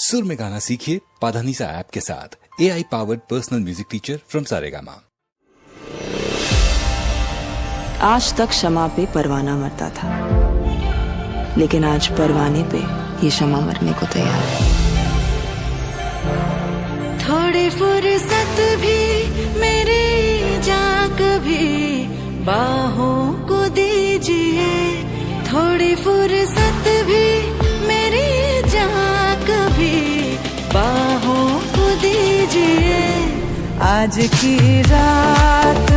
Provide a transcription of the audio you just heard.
सुर में गाना सीखिए पाधानीसा ऐप के साथ। AI powered personal music teacher from Saregama. आज तक शमा पे परवाना मरता था, लेकिन आज परवाने पे ये शमा मरने को तैयार है। थोड़ी फुर्सत भी मेरी जा कभी बाहों को दीजिए, थोड़ी फुर्सत भी मेरी जा कभी बाहों को दीजिए। आज की रात